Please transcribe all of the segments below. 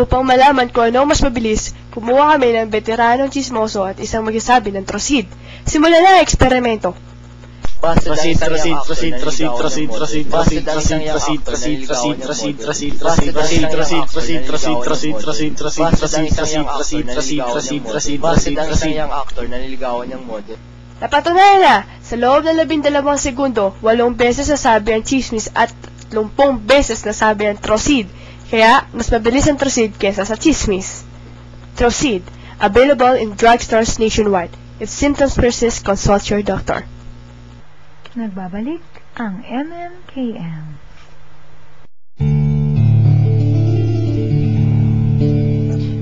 Upang malaman kung ano mas mabilis, kumuha kami ng veteranong chismoso at isang magsasabi ng trosid. Simulan na ang eksperimento. Trosid. Napatunayan na, sa loob ng 12 segundo, 8 beses nasabi ang chismis at 30 beses nasabi ang trosid. Kaya, mas mabilis ang trosid kesa sa chismis. Trosid, available in drugstores nationwide. If symptoms persist, consult your doctor. Nagbabalik ang MMKM.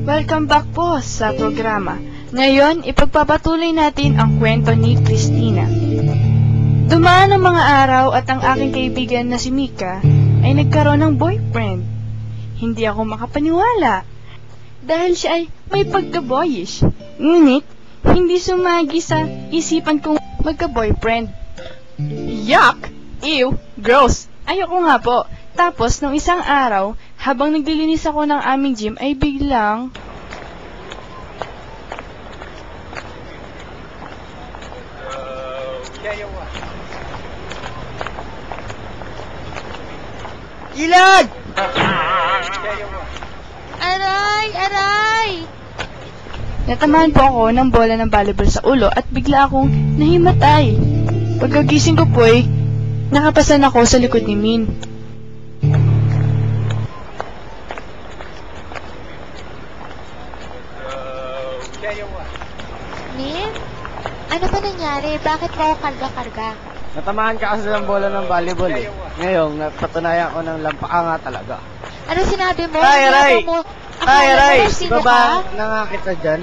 Welcome back po sa programa. Ngayon, ipagpapatuloy natin ang kwento ni Christina. Dumaan ang mga araw at ang aking kaibigan na si Mika ay nagkaroon ng boyfriend. Hindi ako makapaniwala dahil siya ay may pagka-boyish. Ngunit, hindi sumagi sa isipan kong magka-boyfriend. Yuck! Ew! Gross! Ayoko nga po. Tapos, nung isang araw, habang naglilinis ako ng aming gym, ay biglang... Ilag! Aray! Aray! Natamaan po ako ng bola ng volleyball sa ulo at bigla akong nahimatay. Pagkagising ko po ay nakapasan ako sa likod ni Min. Min? Ano ba nangyari? Bakit mo ako karga-karga? Natamaan ka kasi ng bola ng volleyball eh. Ngayon, napatunayan ko ng lampa nga talaga. Ano sinabi mo? Aray, aray! Aray, aray! Sino Ibaba ka? na nga kita dyan.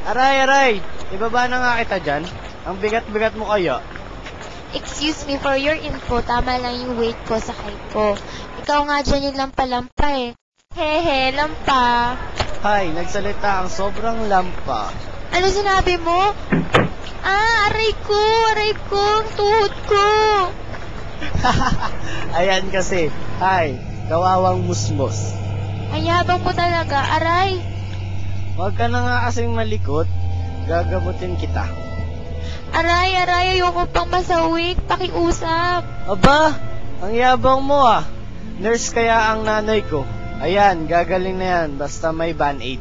Aray, aray! Ibaba na nga kita dyan. Ang bigat-bigat mo kaya. Excuse me, for your info, tama lang yung weight ko sa height ko. Ikaw nga dyan yung lampa-lampa eh. Hehe, lampa. Hay, nagsalita ang sobrang lampa. Ano sinabi mo? Aray ko, ang tuhod ko. Ayan kasi. Hay, kawawang musmos. Ang yabang mo talaga, aray. Huwag ka na nga kasing malikot. Gagamutin kita. Aray, ayoko pang masawik. Pakiusap. Aba, ang yabang mo ah. Nurse kaya ang nanay ko. Ayan, gagaling na yan. Basta may band-aid.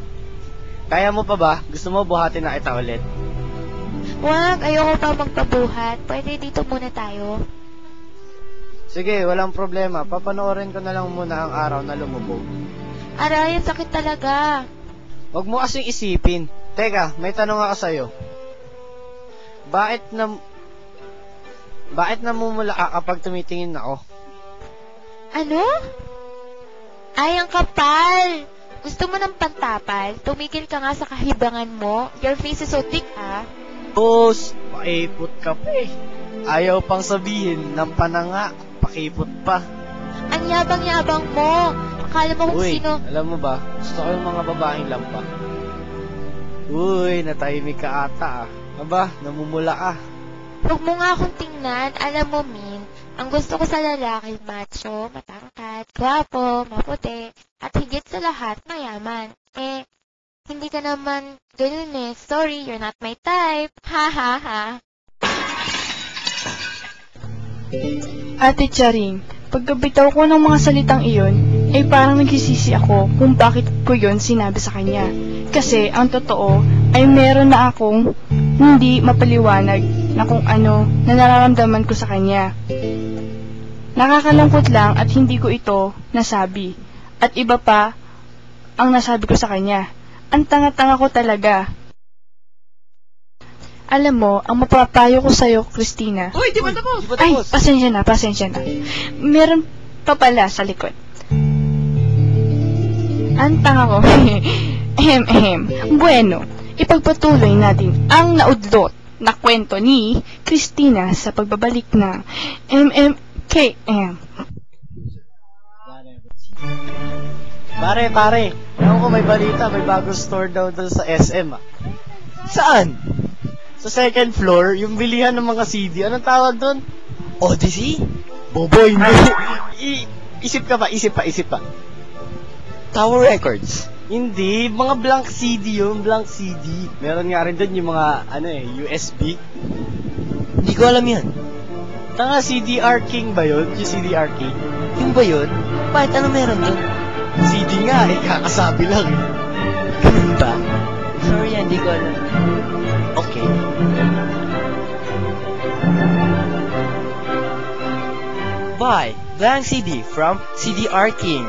Kaya mo pa ba? Gusto mo buhatin na kita ulit? Wag, ayoko pa magpabuhat. Pwede dito muna tayo. Sige, walang problema. Papanoorin ko na lang muna ang araw na lumubog. Aray, ang sakit talaga. Huwag mo kasing isipin. Teka, may tanong ako sa'yo. Bakit namumula ka kapag tumitingin ako? Ano? Ay, ang kapal! Gusto mo ng pantapal? Tumigil ka nga sa kahibangan mo. Your face is so thick, ah. Boss, pakipot ka pa eh. Ayaw pang sabihin ng pananga, pakipot pa. Ang yabang-yabang mo. Akala mo kung Uy, sino... alam mo ba, gusto ko yung mga babaeng lampa. Uy, natahimik ka ata ah. Aba, namumula ka. Huwag mo nga akong tingnan. Alam mo, Min, ang gusto ko sa lalaki, macho, matangkad, gwapo, maputi, at higit sa lahat, mayaman. Eh, hindi ka naman ganun eh. Sorry, you're not my type. Ha ha ha. Ate Charing, pagkabitaw ko ng mga salitang iyon, ay parang nagsisisi ako kung bakit ko yon sinabi sa kanya. Kasi, ang totoo, ay meron na akong hindi mapaliwanag na kung ano na nararamdaman ko sa kanya. Nakakalungkot lang at hindi ko ito nasabi. At iba pa ang nasabi ko sa kanya. Ang tanga-tanga ko talaga. Alam mo, ang mapapayo ko sa'yo, Christina. Uy, di ba tapos? Ay, pasensya na. Meron pa pala sa likod. Ang tanga ko. Bueno, ipagpatuloy natin ang naudlot na kwento ni Christina sa pagbabalik ng MMKM. Pare, alam ko may balita, may bagong store daw doon sa SM ah. Saan? Sa second floor, yung bilihan ng mga CD. Anong tawag doon? Odyssey? Boboy, hindi. Isip pa. Tower Records. Hindi, mga blank CD yun, blank CD. Meron nga rin doon yung mga, USB. Hindi ko alam yan. Tanga, CDR King ba yun? Yung CDR King? Yung ba yun? Bakit ano meron dun? CD nga, kakasabi lang eh. Ganun ba? Sorry, hindi ko alam. Okay. Buy Blank CD from CDR King.